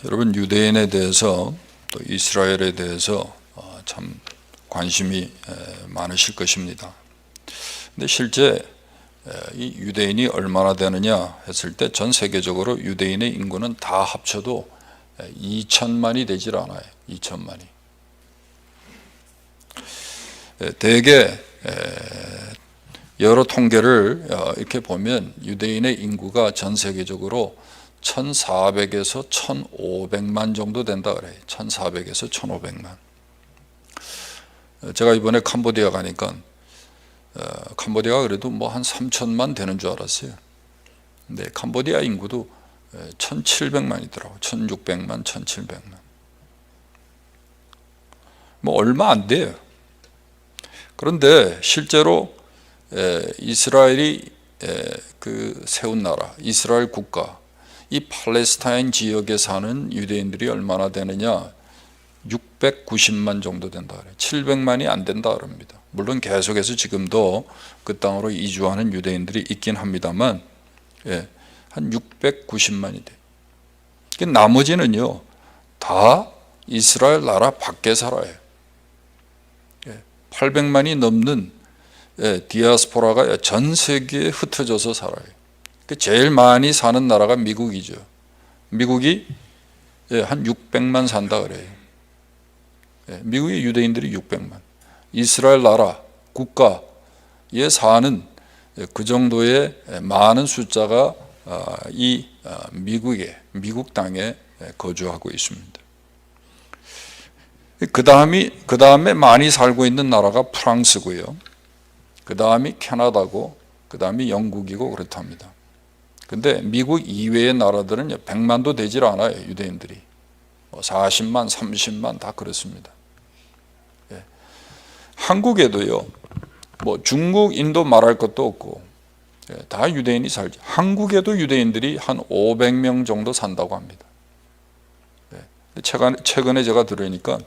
여러분 유대인에 대해서 또 이스라엘에 대해서 참 관심이 많으실 것입니다. 근데 실제 이 유대인이 얼마나 되느냐 했을 때 전 세계적으로 유대인의 인구는 다 합쳐도 2천만이 되질 않아요. 2천만이. 대개 여러 통계를 이렇게 보면 유대인의 인구가 전 세계적으로 1400에서 1500만 정도 된다 그래요. 1400에서 1500만. 제가 이번에 캄보디아 가니까 캄보디아가 그래도 뭐 한 3000만 되는 줄 알았어요. 근데 캄보디아 인구도 1700만이더라고요. 1600만, 1700만. 뭐 얼마 안 돼요. 그런데 실제로 이스라엘이 그 세운 나라, 이스라엘 국가, 이 팔레스타인 지역에 사는 유대인들이 얼마나 되느냐? 690만 정도 된다 그래요. 700만이 안 된다 그럽니다. 물론 계속해서 지금도 그 땅으로 이주하는 유대인들이 있긴 합니다만, 한 690만이 돼. 나머지는요, 다 이스라엘 나라 밖에 살아요. 800만이 넘는 디아스포라가 전 세계에 흩어져서 살아요. 제일 많이 사는 나라가 미국이죠. 미국이 한 600만 산다 그래요. 미국의 유대인들이 600만. 이스라엘 나라, 국가에 사는 그 정도의 많은 숫자가 이 미국 땅에 거주하고 있습니다. 그 다음에 많이 살고 있는 나라가 프랑스고요. 그 다음이 캐나다고, 그 다음이 영국이고 그렇답니다. 근데 미국 이외의 나라들은 100만도 되질 않아요, 유대인들이. 40만, 30만 다 그렇습니다. 한국에도요, 뭐 중국, 인도 말할 것도 없고, 다 유대인이 살죠. 한국에도 유대인들이 한 500명 정도 산다고 합니다. 최근에 제가 들으니까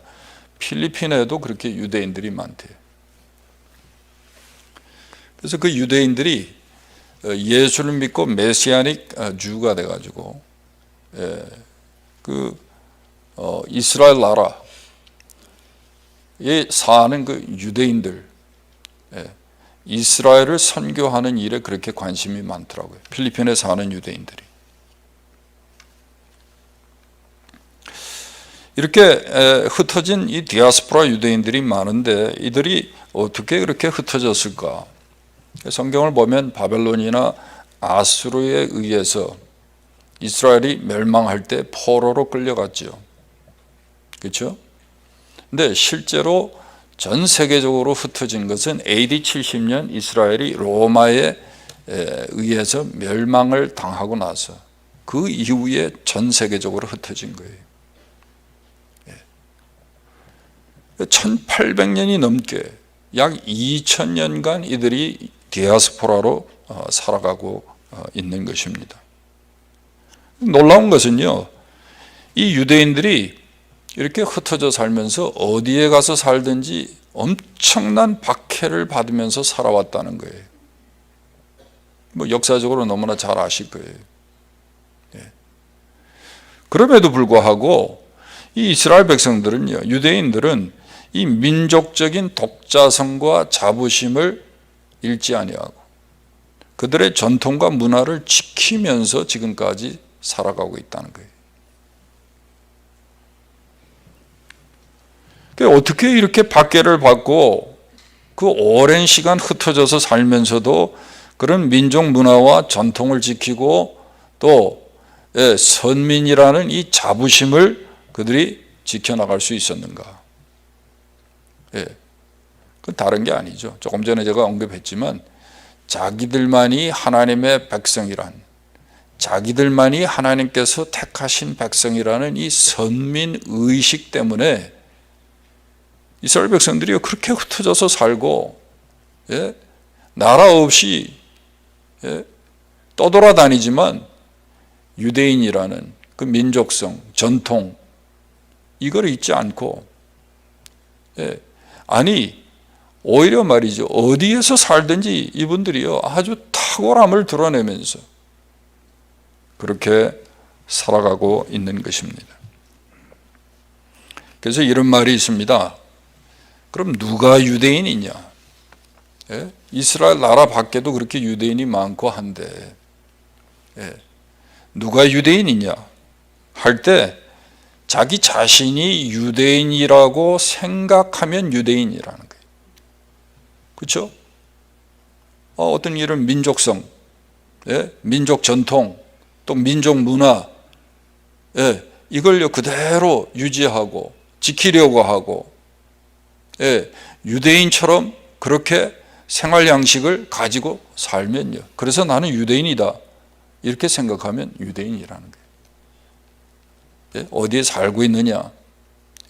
필리핀에도 그렇게 유대인들이 많대요. 그래서 그 유대인들이 예수를 믿고 메시아닉 주가 돼가지고 이스라엘 나라에 사는 그 유대인들, 이스라엘을 선교하는 일에 그렇게 관심이 많더라고요. 필리핀에 사는 유대인들이. 이렇게 흩어진 이 디아스포라 유대인들이 많은데 이들이 어떻게 그렇게 흩어졌을까? 성경을 보면 바벨론이나 아수르에 의해서 이스라엘이 멸망할 때 포로로 끌려갔죠. 그렇죠? 근데 실제로 전 세계적으로 흩어진 것은 AD 70년 이스라엘이 로마에 의해서 멸망을 당하고 나서 그 이후에 전 세계적으로 흩어진 거예요. 1800년이 넘게 약 2000년간 이들이 디아스포라로 살아가고 있는 것입니다. 놀라운 것은요, 이 유대인들이 이렇게 흩어져 살면서 어디에 가서 살든지 엄청난 박해를 받으면서 살아왔다는 거예요. 뭐 역사적으로 너무나 잘 아실 거예요. 그럼에도 불구하고 이 이스라엘 백성들은요, 유대인들은 이 민족적인 독자성과 자부심을 잃지 아니하고 그들의 전통과 문화를 지키면서 지금까지 살아가고 있다는 거예요. 어떻게 이렇게 박해를 받고 그 오랜 시간 흩어져서 살면서도 그런 민족 문화와 전통을 지키고 또 선민이라는 이 자부심을 그들이 지켜나갈 수 있었는가? 그건 다른 게 아니죠. 조금 전에 제가 언급했지만 자기들만이 하나님의 백성이란, 자기들만이 하나님께서 택하신 백성이라는 이 선민의식 때문에 이스라엘 백성들이 그렇게 흩어져서 살고 나라 없이 떠돌아다니지만 유대인이라는 그 민족성, 전통 이걸 잊지 않고 아니 오히려 말이죠. 어디에서 살든지 이분들이요 아주 탁월함을 드러내면서 그렇게 살아가고 있는 것입니다. 그래서 이런 말이 있습니다. 그럼 누가 유대인이냐? 예? 이스라엘 나라 밖에도 그렇게 유대인이 많고 한데, 예. 누가 유대인이냐? 할 때 자기 자신이 유대인이라고 생각하면 유대인이라는 거예요. 그렇죠? 어떤 일은 민족성, 예? 민족 전통, 또 민족 문화, 예? 이걸 그대로 유지하고 지키려고 하고, 예? 유대인처럼 그렇게 생활 양식을 가지고 살면요. 그래서 나는 유대인이다. 이렇게 생각하면 유대인이라는 거예요. 예? 어디에 살고 있느냐?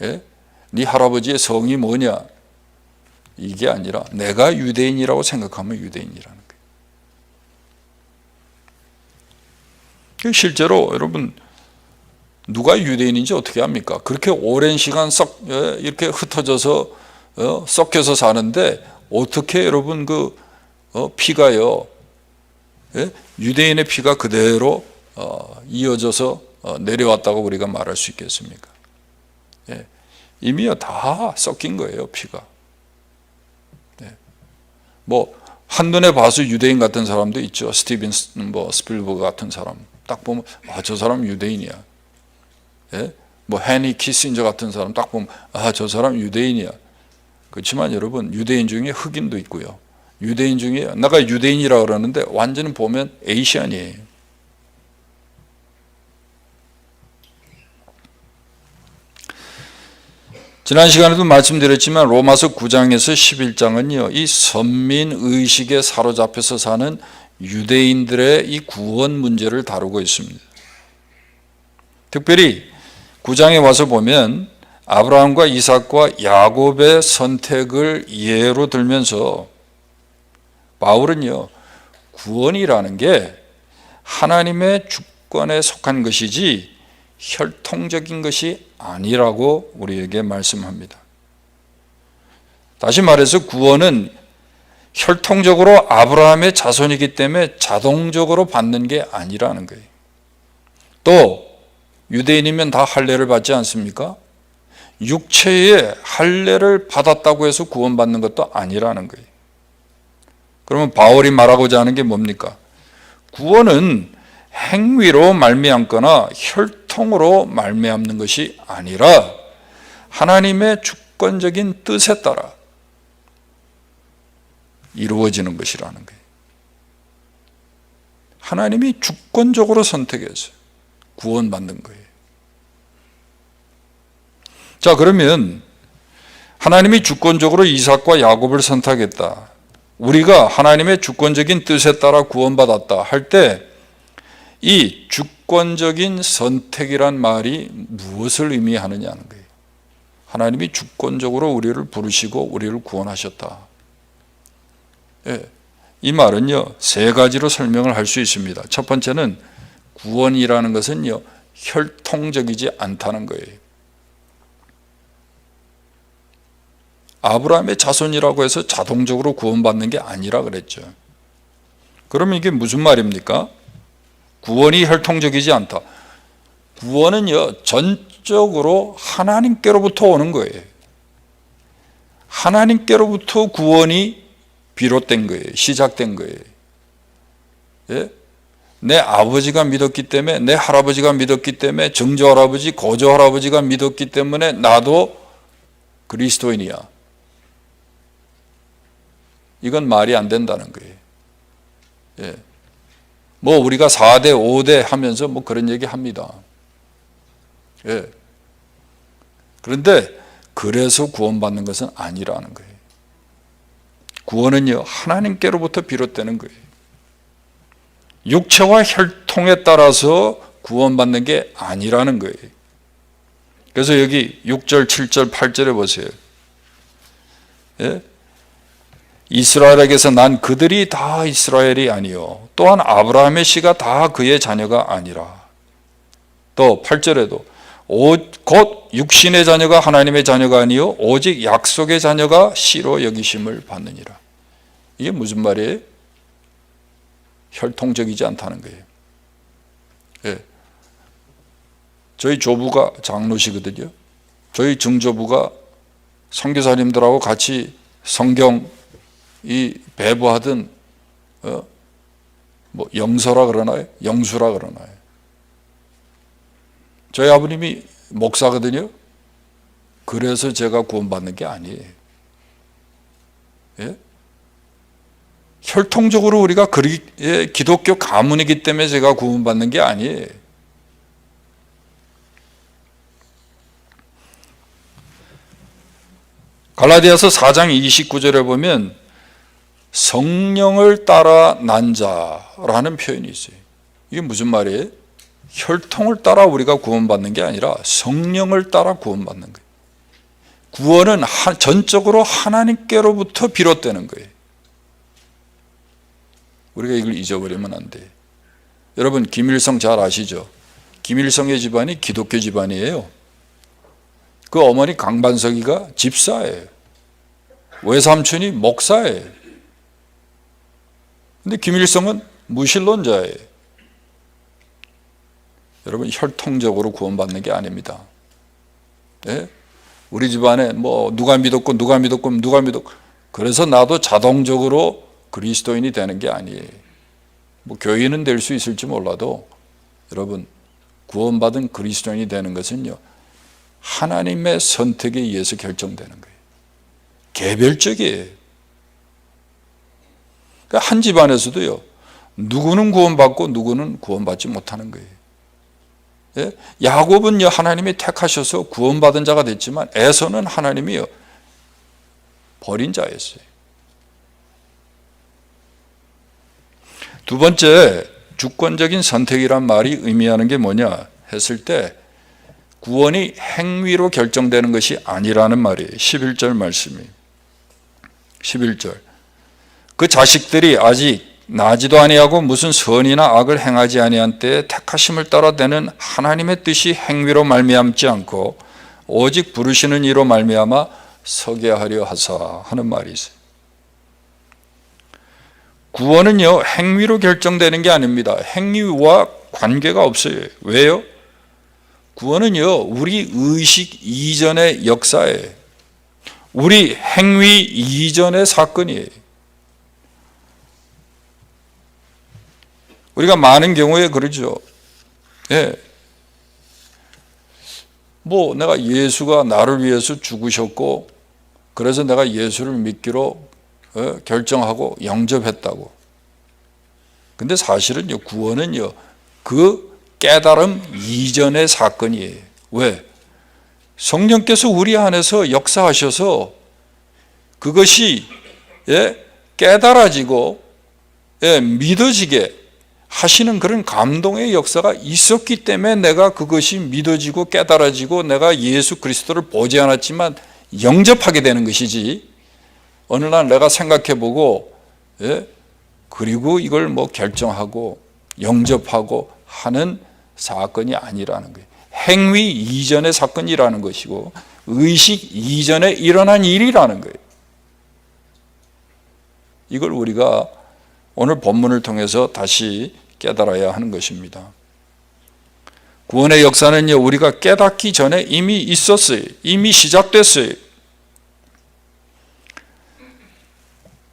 예? 네 할아버지의 성이 뭐냐? 이게 아니라 내가 유대인이라고 생각하면 유대인이라는 거예요. 실제로 여러분 누가 유대인인지 어떻게 합니까? 그렇게 오랜 시간 이렇게 흩어져서 섞여서 사는데 어떻게 여러분 피가요? 예? 유대인의 피가 그대로 이어져서 내려왔다고 우리가 말할 수 있겠습니까? 예. 이미요 다 섞인 거예요, 피가. 예. 한눈에 봐서 유대인 같은 사람도 있죠. 스티븐 스필버그 같은 사람 딱 보면 저 사람 유대인이야. 예? 해니 키신저 같은 사람 딱 보면 저 사람 유대인이야. 그렇지만 여러분 유대인 중에 흑인도 있고요. 유대인 중에 내가 유대인이라고 그러는데 완전히 보면 에이시안이에요. 지난 시간에도 말씀드렸지만 로마서 9장에서 11장은요. 이 선민의식에 사로잡혀서 사는 유대인들의 이 구원 문제를 다루고 있습니다. 특별히 9장에 와서 보면 아브라함과 이삭과 야곱의 선택을 예로 들면서 바울은요. 구원이라는 게 하나님의 주권에 속한 것이지 혈통적인 것이 아니라고 우리에게 말씀합니다. 다시 말해서 구원은 혈통적으로 아브라함의 자손이기 때문에 자동적으로 받는 게 아니라는 거예요. 또 유대인이면 다 할례를 받지 않습니까? 육체의 할례를 받았다고 해서 구원받는 것도 아니라는 거예요. 그러면 바울이 말하고자 하는 게 뭡니까? 구원은 행위로 말미암거나 혈통으로 말미암는 것이 아니라 하나님의 주권적인 뜻에 따라 이루어지는 것이라는 거예요. 하나님이 주권적으로 선택해서 구원받는 거예요. 자, 그러면 하나님이 주권적으로 이삭과 야곱을 선택했다. 우리가 하나님의 주권적인 뜻에 따라 구원받았다 할 때 이 주권적인 선택이란 말이 무엇을 의미하느냐는 거예요. 하나님이 주권적으로 우리를 부르시고 우리를 구원하셨다. 예, 이 말은요 3가지로 설명을 할 수 있습니다. 첫 번째는 구원이라는 것은요 혈통적이지 않다는 거예요. 아브라함의 자손이라고 해서 자동적으로 구원받는 게 아니라 그랬죠. 그러면 이게 무슨 말입니까? 구원이 혈통적이지 않다. 구원은요 전적으로 하나님께로부터 오는 거예요. 하나님께로부터 구원이 비롯된 거예요. 시작된 거예요. 예? 내 아버지가 믿었기 때문에, 내 할아버지가 믿었기 때문에, 증조할아버지, 고조할아버지가 믿었기 때문에 나도 그리스도인이야. 이건 말이 안 된다는 거예요. 예. 우리가 4대, 5대 하면서 그런 얘기 합니다. 예. 그런데 그래서 구원받는 것은 아니라는 거예요. 구원은요, 하나님께로부터 비롯되는 거예요. 육체와 혈통에 따라서 구원받는 게 아니라는 거예요. 그래서 여기 6절, 7절, 8절에 보세요. 예? 이스라엘에게서 난 그들이 다 이스라엘이 아니요 또한 아브라함의 씨가 다 그의 자녀가 아니라. 또 8절에도 곧 육신의 자녀가 하나님의 자녀가 아니요 오직 약속의 자녀가 씨로 여기심을 받느니라. 이게 무슨 말이에요? 혈통적이지 않다는 거예요. 예. 저희 조부가 장로시거든요. 저희 증조부가 선교사님들하고 같이 성경 이 배부하던 뭐 영서라 그러나요? 영수라 그러나요? 저희 아버님이 목사거든요. 그래서 제가 구원받는 게 아니에요. 예? 혈통적으로 우리가 기독교 가문이기 때문에 제가 구원받는 게 아니에요. 갈라디아서 4장 29절에 보면 성령을 따라 난 자라는 표현이 있어요. 이게 무슨 말이에요? 혈통을 따라 우리가 구원받는 게 아니라 성령을 따라 구원받는 거예요. 구원은 전적으로 하나님께로부터 비롯되는 거예요. 우리가 이걸 잊어버리면 안 돼요. 여러분 김일성 잘 아시죠? 김일성의 집안이 기독교 집안이에요. 그 어머니 강반석이가 집사예요. 외삼촌이 목사예요. 근데 김일성은 무신론자예요. 여러분 혈통적으로 구원받는 게 아닙니다. 네? 우리 집안에 뭐 누가 믿었고 그래서 나도 자동적으로 그리스도인이 되는 게 아니에요. 뭐 교인은 될 수 있을지 몰라도 여러분 구원받은 그리스도인이 되는 것은요 하나님의 선택에 의해서 결정되는 거예요. 개별적이에요. 그러니까 한 집안에서도요 누구는 구원받고 누구는 구원받지 못하는 거예요. 예? 야곱은요 하나님이 택하셔서 구원받은 자가 됐지만 에서는 하나님이요 버린 자였어요. 두 번째 주권적인 선택이란 말이 의미하는 게 뭐냐 했을 때 구원이 행위로 결정되는 것이 아니라는 말이에요. 11절 말씀이 11절 그 자식들이 아직 나지도 아니하고 무슨 선이나 악을 행하지 아니한 때에 택하심을 따라 되는 하나님의 뜻이 행위로 말미암지 않고 오직 부르시는 이로 말미암아 서게 하려 하사 하는 말이 있어요. 구원은요 행위로 결정되는 게 아닙니다. 행위와 관계가 없어요. 왜요? 구원은요 우리 의식 이전의 역사예요. 우리 행위 이전의 사건이에요. 우리가 많은 경우에 그러죠. 예. 뭐 내가 예수가 나를 위해서 죽으셨고 그래서 내가 예수를 믿기로 결정하고 영접했다고. 근데 사실은요 구원은요 그 깨달음 이전의 사건이에요. 왜? 성령께서 우리 안에서 역사하셔서 그것이 깨달아지고 믿어지게 하시는 그런 감동의 역사가 있었기 때문에 내가 그것이 믿어지고 깨달아지고 내가 예수 그리스도를 보지 않았지만 영접하게 되는 것이지 어느 날 내가 생각해보고 그리고 이걸 뭐 결정하고 영접하고 하는 사건이 아니라는 거예요. 행위 이전의 사건이라는 것이고 의식 이전에 일어난 일이라는 거예요. 이걸 우리가 오늘 본문을 통해서 다시 깨달아야 하는 것입니다. 구원의 역사는요 우리가 깨닫기 전에 이미 있었어요. 이미 시작됐어요.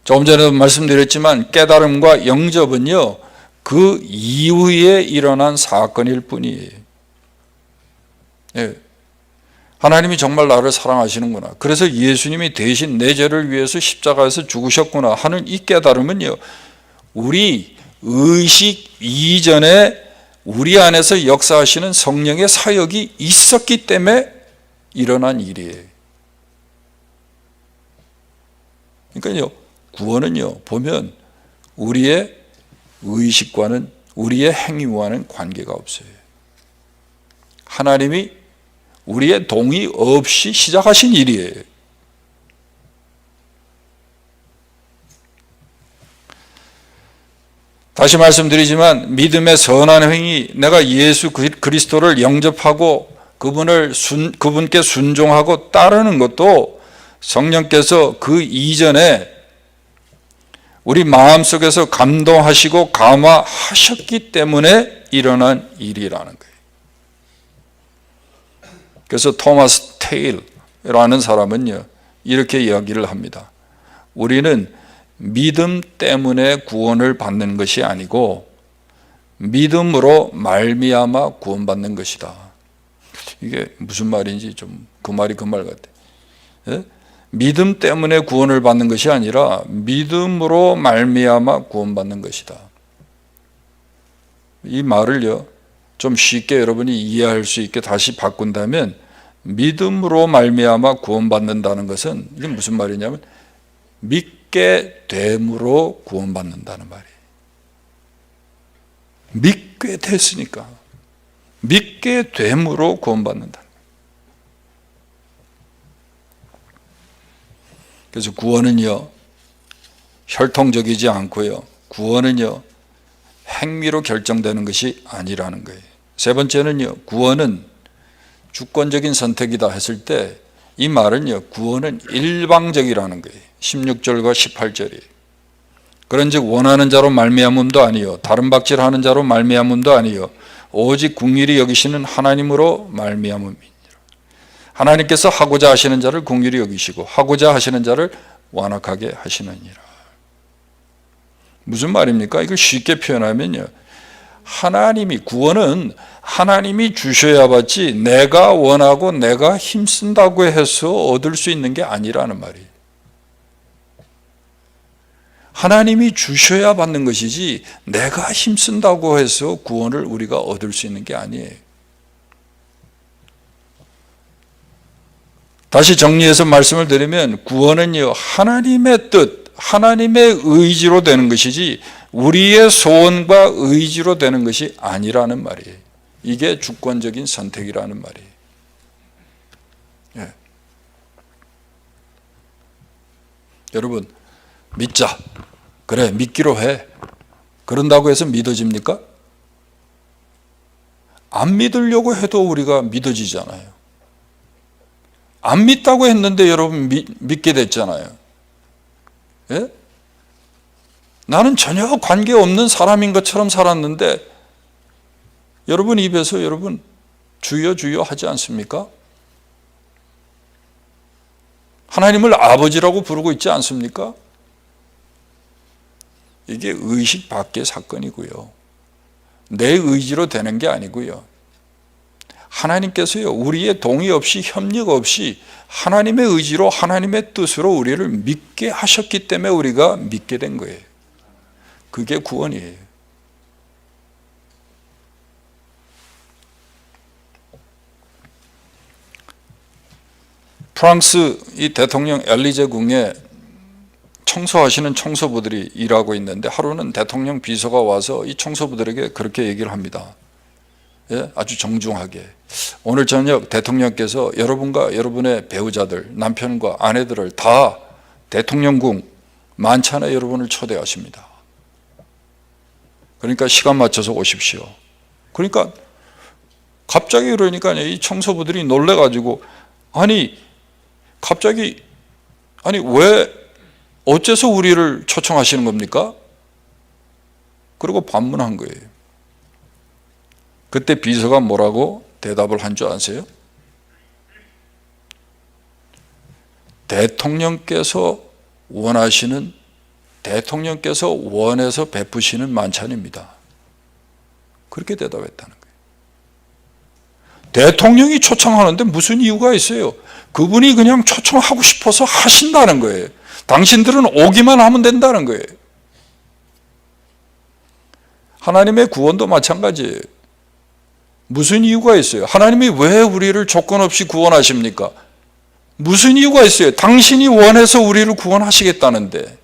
조금 전에도 말씀드렸지만 깨달음과 영접은요 그 이후에 일어난 사건일 뿐이에요. 예. 하나님이 정말 나를 사랑하시는구나. 그래서 예수님이 대신 내 죄를 위해서 십자가에서 죽으셨구나 하는 이 깨달음은요 우리 의식 이전에 우리 안에서 역사하시는 성령의 사역이 있었기 때문에 일어난 일이에요. 그러니까요 구원은요 보면 우리의 의식과는 우리의 행위와는 관계가 없어요. 하나님이 우리의 동의 없이 시작하신 일이에요. 다시 말씀드리지만 믿음의 선한 행위, 내가 예수 그리스도를 영접하고 그분께 순종하고 따르는 것도 성령께서 그 이전에 우리 마음속에서 감동하시고 감화하셨기 때문에 일어난 일이라는 거예요. 그래서 토마스 테일이라는 사람은요, 이렇게 이야기를 합니다. 우리는 믿음 때문에 구원을 받는 것이 아니고 믿음으로 말미암아 구원받는 것이다. 이게 무슨 말인지 좀 그 말이 그 말 같아요. 예? 믿음 때문에 구원을 받는 것이 아니라 믿음으로 말미암아 구원받는 것이다. 이 말을요, 좀 쉽게 여러분이 이해할 수 있게 다시 바꾼다면, 믿음으로 말미암아 구원받는다는 것은 이게 무슨 말이냐면 믿게 됨으로 구원받는다는 말이에요. 믿게 됐으니까 믿게 됨으로 구원받는다. 그래서 구원은요, 혈통적이지 않고요, 구원은요 행위로 결정되는 것이 아니라는 거예요. 세 번째는요, 구원은 주권적인 선택이다 했을 때 이 말은요, 구원은 일방적이라는 거예요. 16절과 18절이. 그런즉 원하는 자로 말미암음도 아니요 다른 박질하는 자로 말미암음도 아니요 오직 긍휼히 여기시는 하나님으로 말미암음이니라. 하나님께서 하고자 하시는 자를 긍휼히 여기시고 하고자 하시는 자를 완악하게 하시느니라. 무슨 말입니까? 이걸 쉽게 표현하면요, 하나님이, 구원은 하나님이 주셔야 받지 내가 원하고 내가 힘쓴다고 해서 얻을 수 있는 게 아니라는 말이에요. 하나님이 주셔야 받는 것이지 내가 힘쓴다고 해서 구원을 우리가 얻을 수 있는 게 아니에요. 다시 정리해서 말씀을 드리면 구원은요, 하나님의 뜻, 하나님의 의지로 되는 것이지 우리의 소원과 의지로 되는 것이 아니라는 말이에요. 이게 주권적인 선택이라는 말이에요. 예. 여러분, 믿자. 그래, 믿기로 해. 그런다고 해서 믿어집니까? 안 믿으려고 해도 우리가 믿어지잖아요. 안 믿다고 했는데 여러분 믿게 됐잖아요. 예? 나는 전혀 관계없는 사람인 것처럼 살았는데 여러분 입에서 여러분 주여 주여 하지 않습니까? 하나님을 아버지라고 부르고 있지 않습니까? 이게 의식 밖의 사건이고요, 내 의지로 되는 게 아니고요, 하나님께서요, 우리의 동의 없이 협력 없이 하나님의 의지로 하나님의 뜻으로 우리를 믿게 하셨기 때문에 우리가 믿게 된 거예요. 그게 구원이에요. 프랑스 이 대통령 엘리제 궁에 청소하시는 청소부들이 일하고 있는데 하루는 대통령 비서가 와서 이 청소부들에게 그렇게 얘기를 합니다. 예? 아주 정중하게. 오늘 저녁 대통령께서 여러분과 여러분의 배우자들, 남편과 아내들을 다 대통령궁 만찬에 여러분을 초대하십니다. 그러니까 시간 맞춰서 오십시오. 그러니까 갑자기 그러니까 이 청소부들이 놀래가지고 갑자기 왜 어째서 우리를 초청하시는 겁니까? 그리고 반문한 거예요. 그때 비서가 뭐라고 대답을 한 줄 아세요? 대통령께서 원해서 베푸시는 만찬입니다. 그렇게 대답했다는 거예요. 대통령이 초청하는데 무슨 이유가 있어요? 그분이 그냥 초청하고 싶어서 하신다는 거예요. 당신들은 오기만 하면 된다는 거예요. 하나님의 구원도 마찬가지예요. 무슨 이유가 있어요? 하나님이 왜 우리를 조건 없이 구원하십니까? 무슨 이유가 있어요? 당신이 원해서 우리를 구원하시겠다는데.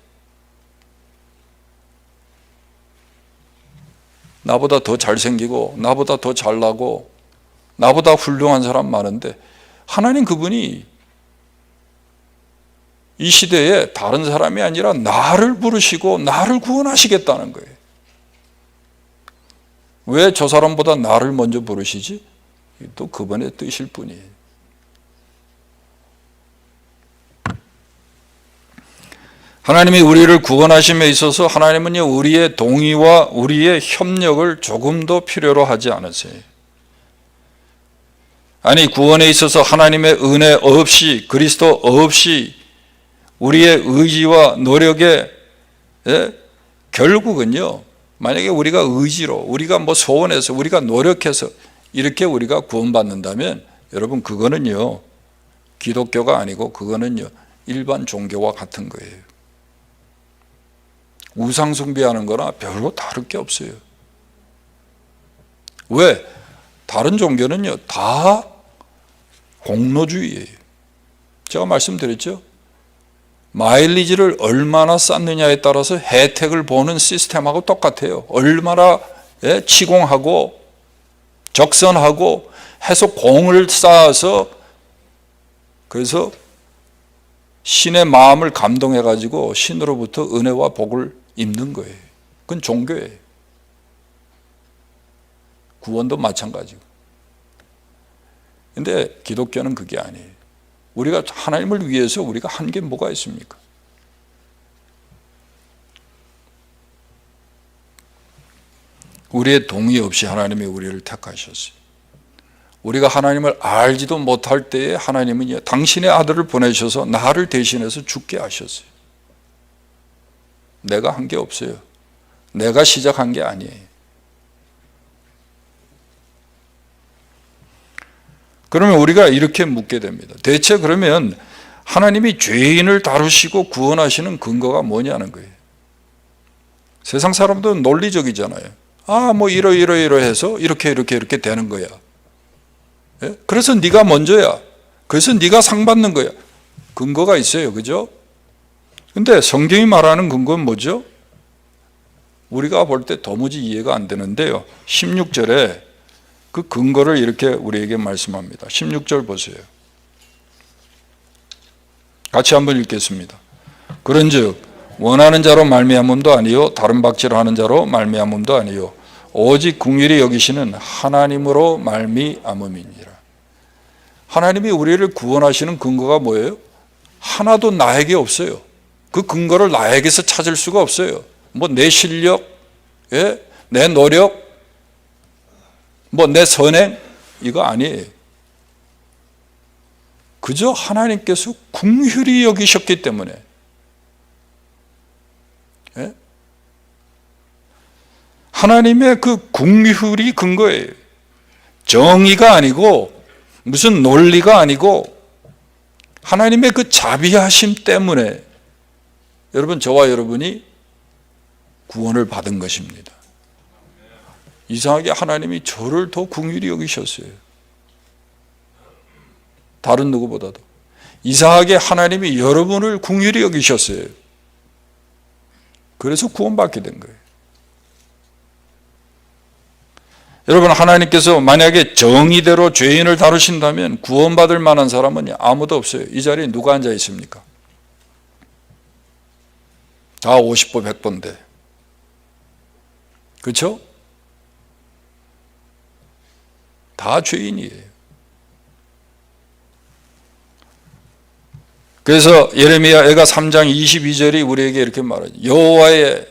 나보다 더 잘생기고 나보다 더 잘나고 나보다 훌륭한 사람 많은데 하나님 그분이 이 시대에 다른 사람이 아니라 나를 부르시고 나를 구원하시겠다는 거예요. 왜 저 사람보다 나를 먼저 부르시지? 또 그분의 뜻일 뿐이에요. 하나님이 우리를 구원하심에 있어서 하나님은요, 우리의 동의와 우리의 협력을 조금도 필요로 하지 않으세요. 아니 구원에 있어서 하나님의 은혜 없이 그리스도 없이 우리의 의지와 노력에 결국은요 만약에 우리가 의지로 우리가 뭐 소원해서 우리가 노력해서 이렇게 우리가 구원받는다면 여러분 그거는요 기독교가 아니고 그거는요 일반 종교와 같은 거예요. 우상 숭배하는 거나 별로 다를 게 없어요. 왜? 다른 종교는요 다 공로주의예요. 제가 말씀드렸죠. 마일리지를 얼마나 쌓느냐에 따라서 혜택을 보는 시스템하고 똑같아요. 얼마나 치공하고 적선하고 해서 공을 쌓아서 그래서 신의 마음을 감동해 가지고 신으로부터 은혜와 복을 입는 거예요. 그건 종교예요. 구원도 마찬가지고. 근데 기독교는 그게 아니에요. 우리가 하나님을 위해서 우리가 한 게 뭐가 있습니까? 우리의 동의 없이 하나님이 우리를 택하셨어요. 우리가 하나님을 알지도 못할 때에 하나님은 당신의 아들을 보내셔서 나를 대신해서 죽게 하셨어요. 내가 한 게 없어요. 내가 시작한 게 아니에요. 그러면 우리가 이렇게 묻게 됩니다. 대체 그러면 하나님이 죄인을 다루시고 구원하시는 근거가 뭐냐는 거예요. 세상 사람들은 논리적이잖아요. 뭐 이러해서 이렇게 되는 거야. 그래서 네가 먼저야. 그래서 네가 상 받는 거야. 근거가 있어요. 그죠? 근데 성경이 말하는 근거는 뭐죠? 우리가 볼 때 도무지 이해가 안 되는데요. 16절에 그 근거를 이렇게 우리에게 말씀합니다. 16절 보세요. 같이 한번 읽겠습니다. 그런즉 원하는 자로 말미암음도 아니요 다른 박지로 하는 자로 말미암음도 아니요 오직 긍휼히 여기시는 하나님으로 말미암음이니라. 하나님이 우리를 구원하시는 근거가 뭐예요? 하나도 나에게 없어요. 그 근거를 나에게서 찾을 수가 없어요. 뭐 내 실력, 내 노력, 뭐 내 선행 이거 아니에요. 그저 하나님께서 긍휼히 여기셨기 때문에 하나님의 그 긍휼이 근거예요. 정의가 아니고 무슨 논리가 아니고 하나님의 그 자비하심 때문에 여러분 저와 여러분이 구원을 받은 것입니다. 이상하게 하나님이 저를 더 긍휼히 여기셨어요. 다른 누구보다도. 이상하게 하나님이 여러분을 긍휼히 여기셨어요. 그래서 구원받게 된 거예요. 여러분 하나님께서 만약에 정의대로 죄인을 다루신다면 구원받을 만한 사람은 아무도 없어요. 이 자리에 누가 앉아 있습니까? 다 50보 100보인데. 그렇죠? 다 죄인이에요. 그래서 예레미야가 3장 22절이 우리에게 이렇게 말하죠. 여호와의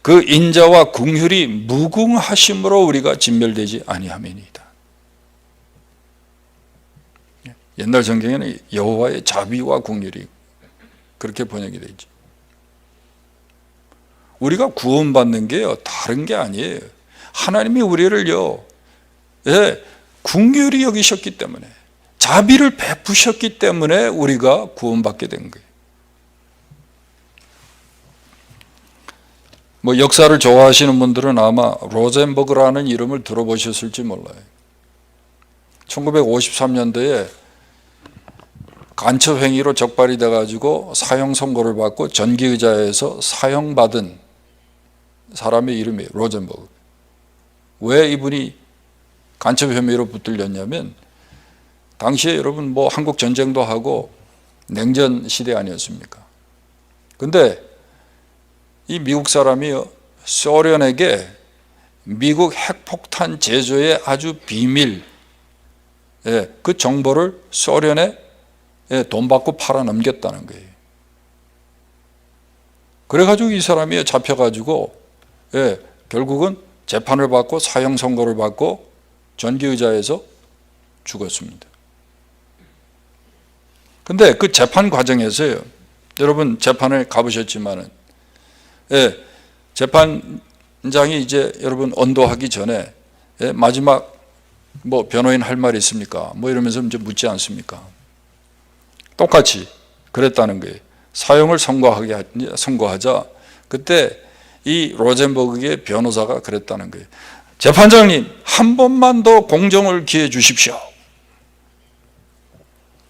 그 인자와 긍휼이 무궁하심으로 우리가 진멸되지 아니함이니이다. 옛날 성경에는 여호와의 자비와 긍휼이 그렇게 번역이 되어 있죠. 우리가 구원받는 게요 다른 게 아니에요. 하나님이 우리를요 긍휼히 여기셨기 때문에 자비를 베푸셨기 때문에 우리가 구원받게 된 거예요. 뭐 역사를 좋아하시는 분들은 아마 로젠버그라는 이름을 들어보셨을지 몰라요. 1953년도에 간첩행위로 적발이 돼가지고 사형 선고를 받고 전기의자에서 사형받은 사람의 이름이 로젠버그. 왜 이분이 간첩 혐의로 붙들렸냐면 당시에 여러분 뭐 한국 전쟁도 하고 냉전 시대 아니었습니까? 근데 이 미국 사람이 소련에게 미국 핵폭탄 제조의 아주 비밀 그 정보를 소련에 돈 받고 팔아 넘겼다는 거예요. 그래가지고 이 사람이 잡혀가지고 결국은 재판을 받고 사형 선고를 받고 전기의자에서 죽었습니다. 근데 그 재판 과정에서요, 여러분 재판을 가보셨지만은, 예, 재판장이 이제 여러분 언도하기 전에, 예, 마지막 뭐 변호인 할 말이 있습니까? 뭐 이러면서 이제 묻지 않습니까? 똑같이 그랬다는 거예요. 사형을 선고하자 그때 이 로젠버그의 변호사가 그랬다는 거예요. 재판장님, 한 번만 더 공정을 기회 주십시오.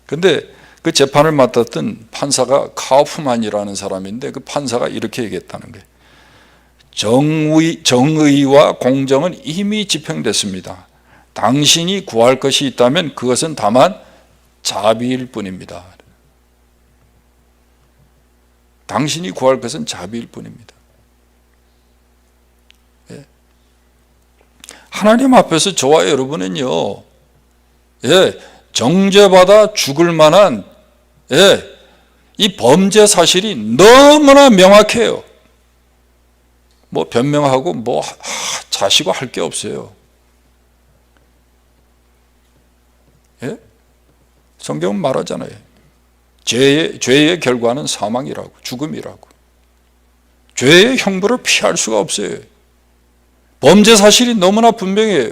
근데 그 재판을 맡았던 판사가 카우프만이라는 사람인데, 그 판사가 이렇게 얘기했다는 거예요. 정의와 공정은 이미 집행됐습니다. 당신이 구할 것이 있다면 그것은 다만 자비일 뿐입니다. 당신이 구할 것은 자비일 뿐입니다. 예. 하나님 앞에서 저와 여러분은요, 예, 정죄받아 죽을 만한, 예, 이 범죄 사실이 너무나 명확해요. 뭐 변명하고 뭐 자시고 할 게 없어요. 예? 성경은 말하잖아요. 죄의 결과는 사망이라고, 죽음이라고. 죄의 형벌을 피할 수가 없어요. 범죄 사실이 너무나 분명해요.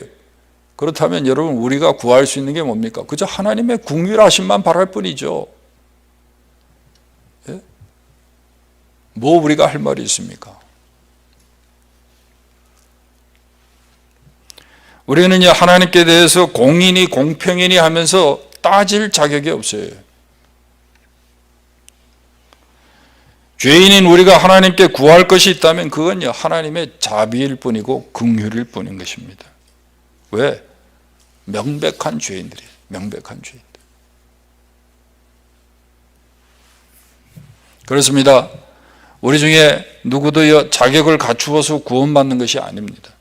그렇다면 여러분, 우리가 구할 수 있는 게 뭡니까? 그저 하나님의 긍휼하심만 바랄 뿐이죠. 예? 뭐 우리가 할 말이 있습니까? 우리는요, 하나님께 대해서 공인이 공평이니 하면서 따질 자격이 없어요. 죄인인 우리가 하나님께 구할 것이 있다면 그건요, 하나님의 자비일 뿐이고 긍휼일 뿐인 것입니다. 왜? 명백한 죄인들이에요. 명백한 죄인들. 그렇습니다. 우리 중에 누구도 자격을 갖추어서 구원받는 것이 아닙니다.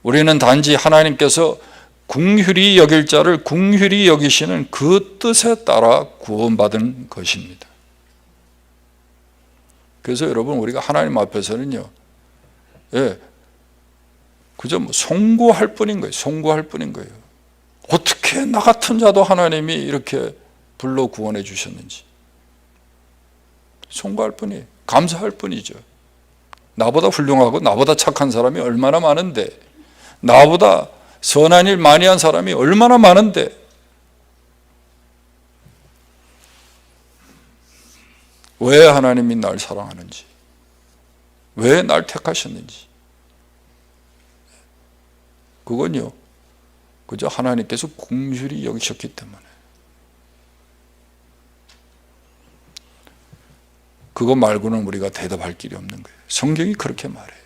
우리는 단지 하나님께서 긍휼히 여길 자를 긍휼히 여기시는 그 뜻에 따라 구원받은 것입니다. 그래서 여러분, 우리가 하나님 앞에서는요, 예, 그저 뭐 송구할 뿐인 거예요. 송구할 뿐인 거예요. 어떻게 나 같은 자도 하나님이 이렇게 불러 구원해 주셨는지 송구할 뿐이에요. 감사할 뿐이죠. 나보다 훌륭하고 나보다 착한 사람이 얼마나 많은데, 나보다 선한 일 많이 한 사람이 얼마나 많은데, 왜 하나님이 날 사랑하는지, 왜 날 택하셨는지, 그건요, 그저 하나님께서 긍휼히 여기셨기 때문에. 그거 말고는 우리가 대답할 길이 없는 거예요. 성경이 그렇게 말해요.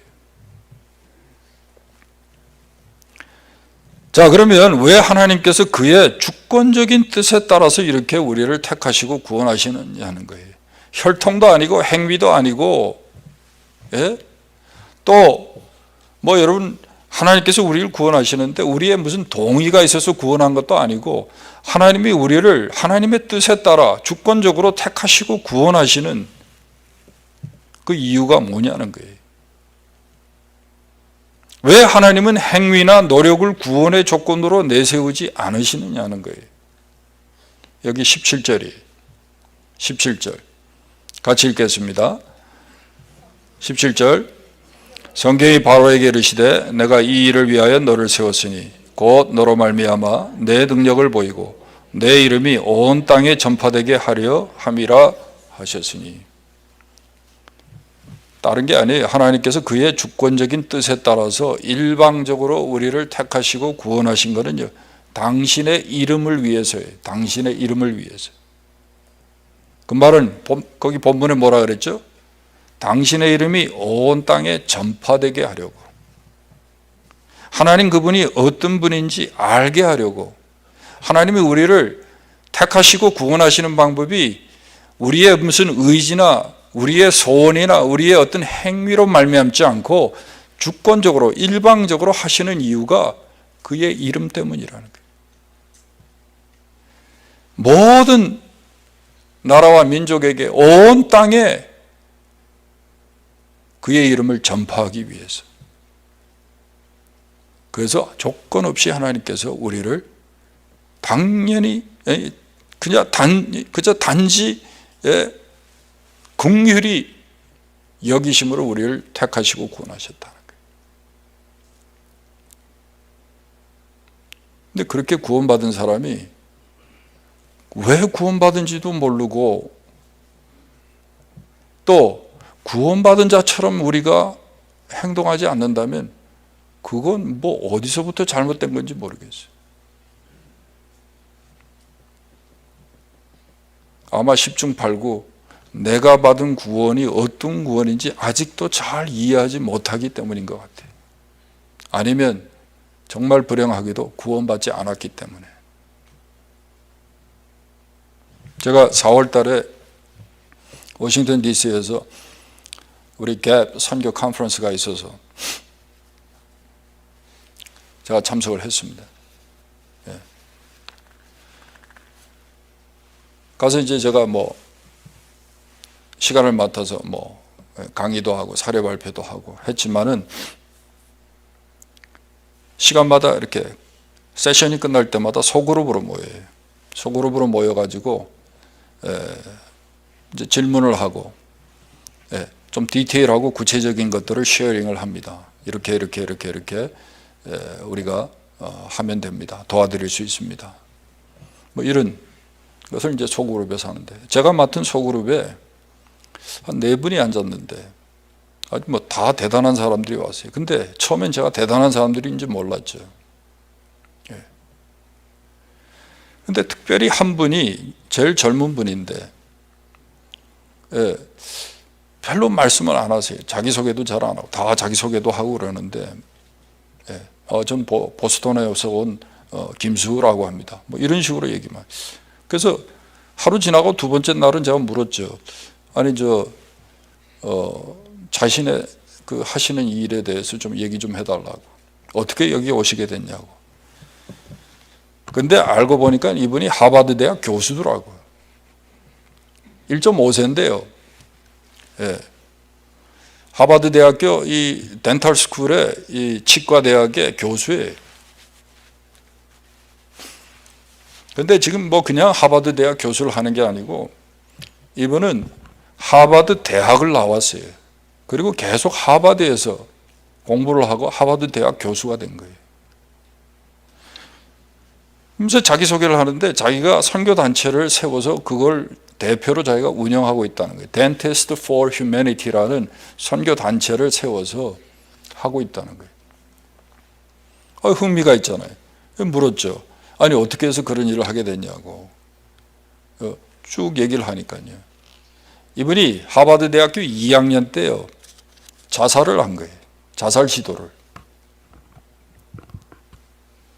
자, 그러면 왜 하나님께서 그의 주권적인 뜻에 따라서 이렇게 우리를 택하시고 구원하시느냐는 거예요. 혈통도 아니고 행위도 아니고, 예? 또 뭐 여러분, 하나님께서 우리를 구원하시는데 우리의 무슨 동의가 있어서 구원한 것도 아니고, 하나님이 우리를 하나님의 뜻에 따라 주권적으로 택하시고 구원하시는 그 이유가 뭐냐는 거예요. 왜 하나님은 행위나 노력을 구원의 조건으로 내세우지 않으시느냐는 거예요. 여기 17절이에요. 17절 같이 읽겠습니다. 17절, 성경이 바로에게 이르시되 내가 이 일을 위하여 너를 세웠으니 곧 너로 말미암아 내 능력을 보이고 내 이름이 온 땅에 전파되게 하려 함이라 하셨으니. 다른 게 아니에요. 하나님께서 그의 주권적인 뜻에 따라서 일방적으로 우리를 택하시고 구원하신 것은요, 당신의 이름을 위해서예요. 당신의 이름을 위해서. 그 말은 거기 본문에 뭐라 그랬죠? 당신의 이름이 온 땅에 전파되게 하려고. 하나님 그분이 어떤 분인지 알게 하려고. 하나님이 우리를 택하시고 구원하시는 방법이 우리의 무슨 의지나 우리의 소원이나 우리의 어떤 행위로 말미암지 않고 주권적으로 일방적으로 하시는 이유가 그의 이름 때문이라는 거예요. 모든 나라와 민족에게 온 땅에 그의 이름을 전파하기 위해서. 그래서 조건 없이 하나님께서 우리를 당연히 그저 단지 긍휼히 여기심으로 우리를 택하시고 구원하셨다는 거예요. 근데 그렇게 구원받은 사람이 왜 구원받은지도 모르고 또 구원받은 자처럼 우리가 행동하지 않는다면 그건 뭐 어디서부터 잘못된 건지 모르겠어요. 아마 10중 8구 내가 받은 구원이 어떤 구원인지 아직도 잘 이해하지 못하기 때문인 것 같아요. 아니면 정말 불행하게도 구원받지 않았기 때문에. 제가 4월 달에 워싱턴 DC에서 우리 갭 선교 컨퍼런스가 있어서 제가 참석을 했습니다. 예. 가서 이제 제가 뭐 시간을 맡아서 뭐 강의도 하고 사례 발표도 하고 했지만은 시간마다 이렇게 세션이 끝날 때마다 소그룹으로 모여요. 소그룹으로 모여가지고 이제 질문을 하고 좀 디테일하고 구체적인 것들을 쉐어링을 합니다. 이렇게 우리가 하면 됩니다. 도와드릴 수 있습니다. 뭐 이런 것을 이제 소그룹에서 하는데 제가 맡은 소그룹에 한 4분이 앉았는데 아주 뭐 다 대단한 사람들이 왔어요. 근데 처음엔 제가 대단한 사람들인지 몰랐죠. 근데 특별히 한 분이 제일 젊은 분인데 별로 말씀을 안 하세요. 자기소개도 잘 안 하고 다 자기소개도 하고 그러는데 전 보스턴에서 온 김수라고 합니다. 뭐 이런 식으로 얘기만. 그래서 하루 지나고 두 번째 날은 제가 물었죠. 아니 자신의 그 하시는 일에 대해서 좀 얘기 좀 해달라고. 어떻게 여기 오시게 됐냐고. 근데 알고 보니까 이분이 하버드 대학 교수더라고요. 1.5세인데요. 예. 하버드 대학교 이 덴탈 스쿨의 이 치과 대학의 교수예요. 근데 지금 뭐 그냥 하버드 대학 교수를 하는 게 아니고 이분은 하버드 대학을 나왔어요. 그리고 계속 하버드에서 공부를 하고 하버드 대학 교수가 된 거예요. 그래서 자기소개를 하는데 자기가 선교단체를 세워서 그걸 대표로 자기가 운영하고 있다는 거예요. Dentist for Humanity라는 선교단체를 세워서 하고 있다는 거예요. 흥미가 있잖아요. 물었죠. 아니 어떻게 해서 그런 일을 하게 됐냐고. 쭉 얘기를 하니까요. 이분이 하버드 대학교 2학년 때요. 자살을 한 거예요. 자살 시도를.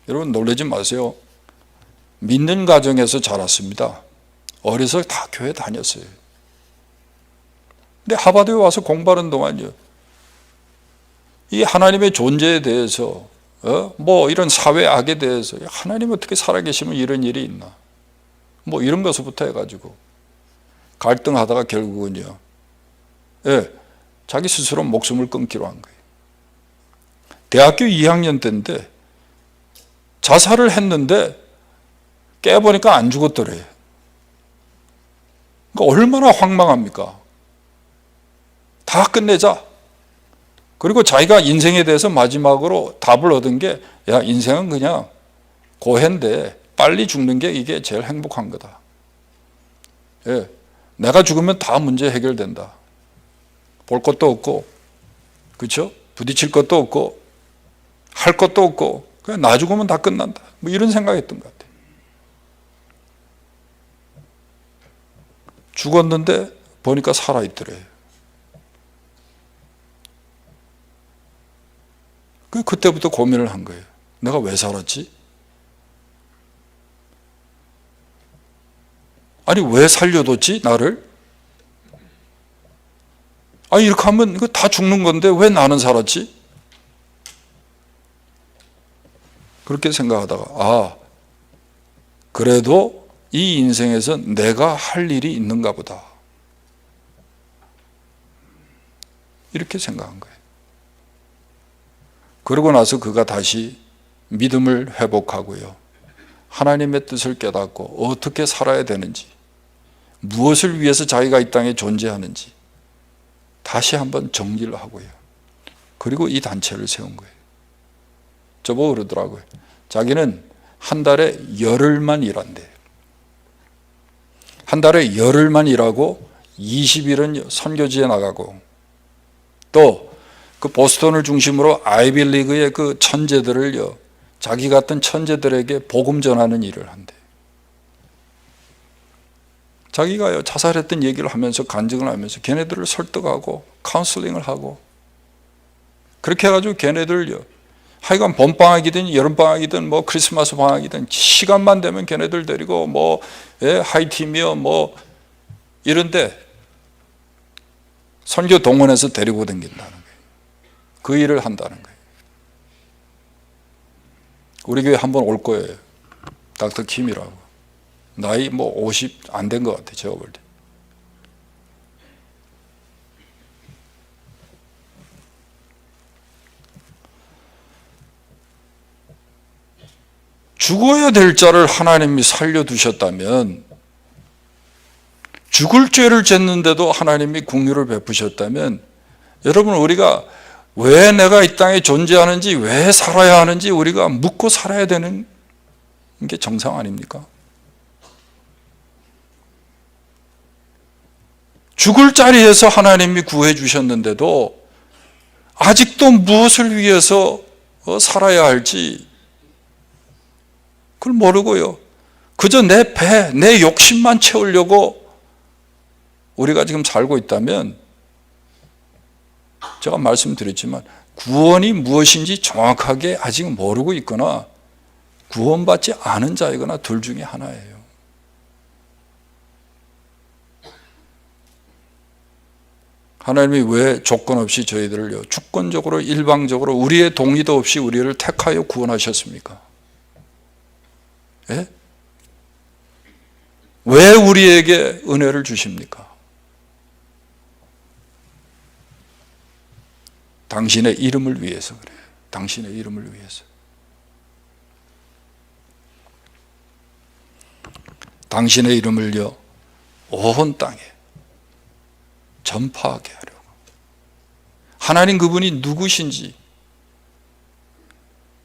여러분 놀라지 마세요. 믿는 가정에서 자랐습니다. 어려서 다 교회 다녔어요. 근데 하버드에 와서 공부하는 동안요. 이 하나님의 존재에 대해서 뭐 이런 사회 악에 대해서 하나님 어떻게 살아계시면 이런 일이 있나. 뭐 이런 것부터 해가지고 갈등하다가 결국은요. 자기 스스로 목숨을 끊기로 한 거예요. 대학교 2학년 때인데 자살을 했는데 깨보니까 안 죽었더래요. 그러니까 얼마나 황망합니까? 다 끝내자. 그리고 자기가 인생에 대해서 마지막으로 답을 얻은 게 야, 인생은 그냥 고해인데 빨리 죽는 게 이게 제일 행복한 거다. 내가 죽으면 다 문제 해결된다. 볼 것도 없고, 그렇죠? 부딪힐 것도 없고, 할 것도 없고, 그냥 나 죽으면 다 끝난다. 뭐 이런 생각했던 것 같아요. 죽었는데 보니까 살아있더래요. 그때부터 고민을 한 거예요. 내가 왜 살았지? 아니 왜 살려뒀지 나를? 아니 이렇게 하면 이거 다 죽는 건데 왜 나는 살았지? 그렇게 생각하다가 그래도 이 인생에서 내가 할 일이 있는가 보다. 이렇게 생각한 거예요. 그러고 나서 그가 다시 믿음을 회복하고요. 하나님의 뜻을 깨닫고 어떻게 살아야 되는지, 무엇을 위해서 자기가 이 땅에 존재하는지 다시 한번 정리를 하고요. 그리고 이 단체를 세운 거예요. 저보고 그러더라고요. 자기는 한 달에 열흘만 일한대요. 한 달에 열흘만 일하고 20일은 선교지에 나가고, 또 그 보스턴을 중심으로 아이비리그의 그 천재들을요, 자기 같은 천재들에게 복음 전하는 일을 한대요. 자기가요, 자살했던 얘기를 하면서, 간증을 하면서 걔네들을 설득하고 카운슬링을 하고, 그렇게 해가지고 걔네들요, 하여간 봄방학이든 여름방학이든 뭐 크리스마스 방학이든 시간만 되면 걔네들 데리고 뭐 하이팀이요 뭐 이런데 선교 동원해서 데리고 다닌다는 거예요. 그 일을 한다는 거예요. 우리 교회 한번 올 거예요. 닥터 킴이라고. 나이 뭐 50 안 된 것 같아요. 제가 볼 때. 죽어야 될 자를 하나님이 살려두셨다면, 죽을 죄를 졌는데도 하나님이 긍휼을 베푸셨다면, 여러분, 우리가 왜 내가 이 땅에 존재하는지, 왜 살아야 하는지 우리가 묻고 살아야 되는 게 정상 아닙니까? 죽을 자리에서 하나님이 구해 주셨는데도 아직도 무엇을 위해서 살아야 할지 그걸 모르고요, 그저 내 배, 내 욕심만 채우려고 우리가 지금 살고 있다면, 제가 말씀드렸지만 구원이 무엇인지 정확하게 아직 모르고 있거나 구원받지 않은 자이거나 둘 중에 하나예요. 하나님이 왜 조건 없이 저희들을요, 주권적으로 일방적으로 우리의 동의도 없이 우리를 택하여 구원하셨습니까? 예? 왜 우리에게 은혜를 주십니까? 당신의 이름을 위해서 그래요. 당신의 이름을 위해서. 당신의 이름을요, 온 땅에 전파하게 하려고. 하나님 그분이 누구신지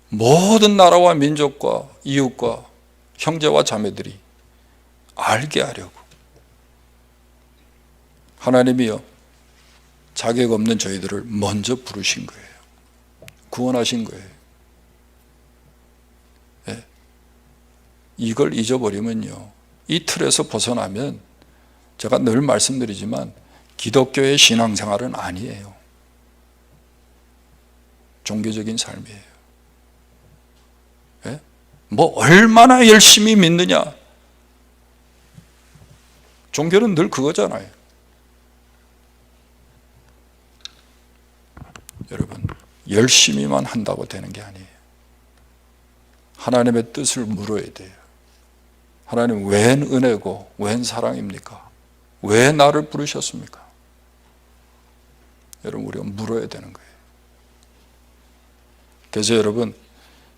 모든 나라와 민족과 이웃과 형제와 자매들이 알게 하려고. 하나님이요, 자격 없는 저희들을 먼저 부르신 거예요. 구원하신 거예요. 예. 이걸 잊어버리면요, 이 틀에서 벗어나면, 제가 늘 말씀드리지만 기독교의 신앙생활은 아니에요. 종교적인 삶이에요. 예? 뭐 얼마나 열심히 믿느냐, 종교는 늘 그거잖아요. 여러분, 열심히만 한다고 되는 게 아니에요. 하나님의 뜻을 물어야 돼요. 하나님, 웬 은혜고 웬 사랑입니까? 왜 나를 부르셨습니까? 여러분, 우리가 물어야 되는 거예요. 그래서 여러분,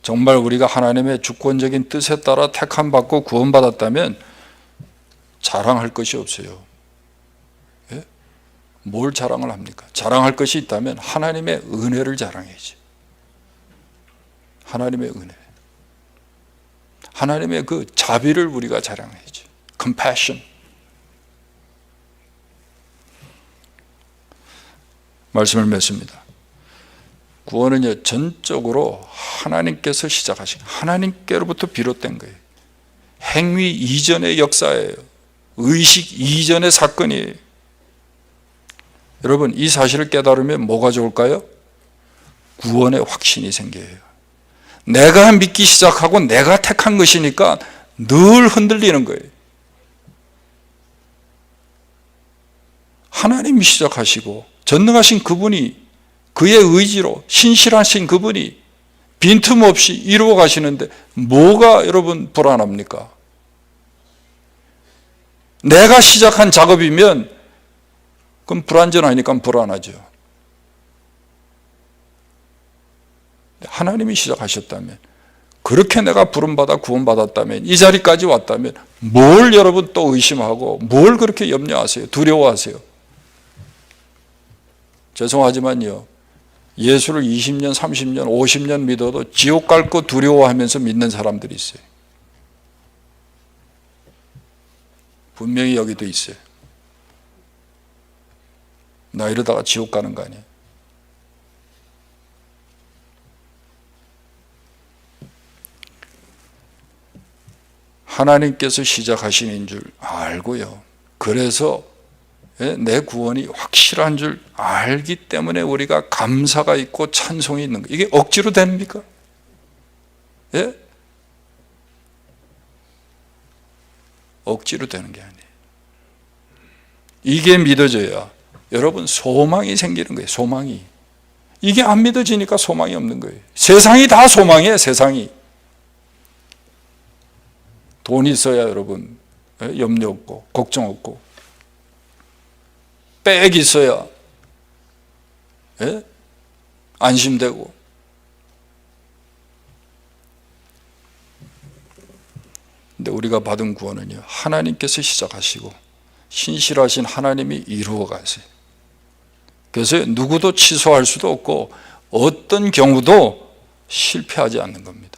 정말 우리가 하나님의 주권적인 뜻에 따라 택함받고 구원받았다면 자랑할 것이 없어요. 예? 뭘 자랑을 합니까? 자랑할 것이 있다면 하나님의 은혜를 자랑해야지. 하나님의 은혜, 하나님의 그 자비를 우리가 자랑해야지. compassion. 말씀을 맺습니다. 구원은요, 전적으로 하나님께서 시작하신, 하나님께로부터 비롯된 거예요. 행위 이전의 역사예요. 의식 이전의 사건이에요. 여러분, 이 사실을 깨달으면 뭐가 좋을까요? 구원의 확신이 생겨요. 내가 믿기 시작하고 내가 택한 것이니까 늘 흔들리는 거예요. 하나님이 시작하시고 전능하신 그분이, 그의 의지로 신실하신 그분이 빈틈없이 이루어 가시는데 뭐가 여러분 불안합니까? 내가 시작한 작업이면 그럼 불완전하니까 불안하죠. 하나님이 시작하셨다면 그렇게 내가 부름받아 구원받았다면, 이 자리까지 왔다면 뭘 여러분 또 의심하고 뭘 그렇게 염려하세요? 두려워하세요? 죄송하지만요, 예수를 20년, 30년, 50년 믿어도 지옥 갈 거 두려워하면서 믿는 사람들이 있어요. 분명히 여기도 있어요. 나 이러다가 지옥 가는 거 아니에요? 하나님께서 시작하신 줄 알고요, 그래서 내 구원이 확실한 줄 알기 때문에 우리가 감사가 있고 찬송이 있는 거예요. 이게 억지로 됩니까? 예? 억지로 되는 게 아니에요. 이게 믿어져야 여러분 소망이 생기는 거예요. 소망이. 이게 안 믿어지니까 소망이 없는 거예요. 세상이 다 소망이에요. 세상이. 돈 있어야 여러분 염려 없고 걱정 없고, 빽 있어야 안심되고. 근데 우리가 받은 구원은요, 하나님께서 시작하시고 신실하신 하나님이 이루어 가세요. 그래서 누구도 취소할 수도 없고 어떤 경우도 실패하지 않는 겁니다.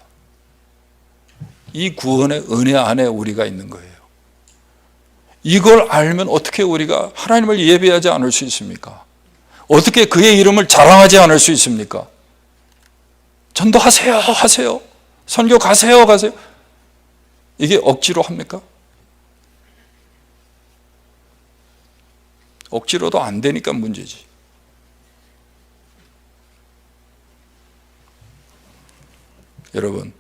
이 구원의 은혜 안에 우리가 있는 거예요. 이걸 알면 어떻게 우리가 하나님을 예배하지 않을 수 있습니까? 어떻게 그의 이름을 자랑하지 않을 수 있습니까? 전도하세요, 하세요. 선교 가세요, 가세요. 이게 억지로 합니까? 억지로도 안 되니까 문제지. 여러분,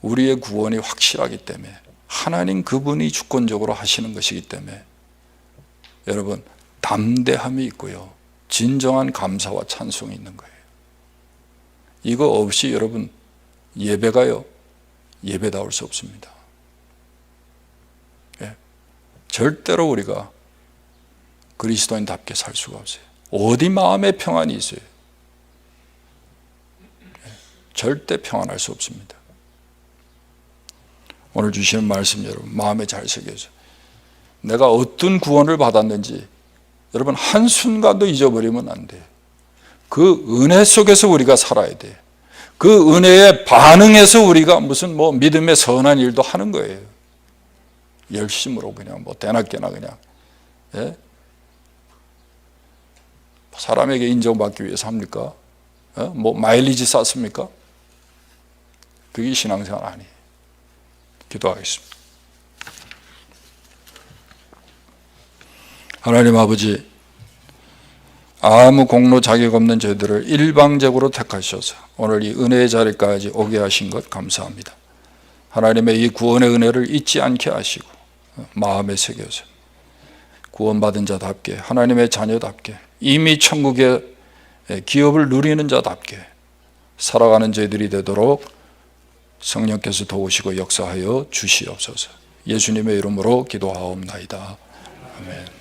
우리의 구원이 확실하기 때문에, 하나님 그분이 주권적으로 하시는 것이기 때문에 여러분 담대함이 있고요, 진정한 감사와 찬송이 있는 거예요. 이거 없이 여러분 예배가요, 예배다울 수 없습니다. 절대로 우리가 그리스도인답게 살 수가 없어요. 어디 마음에 평안이 있어요? 절대 평안할 수 없습니다. 오늘 주시는 말씀 여러분 마음에 잘 새겨서, 내가 어떤 구원을 받았는지 여러분 한순간도 잊어버리면 안 돼요. 그 은혜 속에서 우리가 살아야 돼요. 그 은혜에 반응해서 우리가 무슨 믿음의 선한 일도 하는 거예요. 열심으로 그냥 대낮게나 그냥 사람에게 인정받기 위해서 합니까? 마일리지 쌓습니까? 그게 신앙생활 아니에요. 기도하겠습니다. 하나님 아버지, 아무 공로 자격 없는 저희들을 일방적으로 택하셔서 오늘 이 은혜의 자리까지 오게 하신 것 감사합니다. 하나님의 이 구원의 은혜를 잊지 않게 하시고 마음에 새겨서 구원받은 자답게, 하나님의 자녀답게, 이미 천국의 기업을 누리는 자답게 살아가는 저희들이 되도록 성령께서 도우시고 역사하여 주시옵소서. 예수님의 이름으로 기도하옵나이다. 아멘.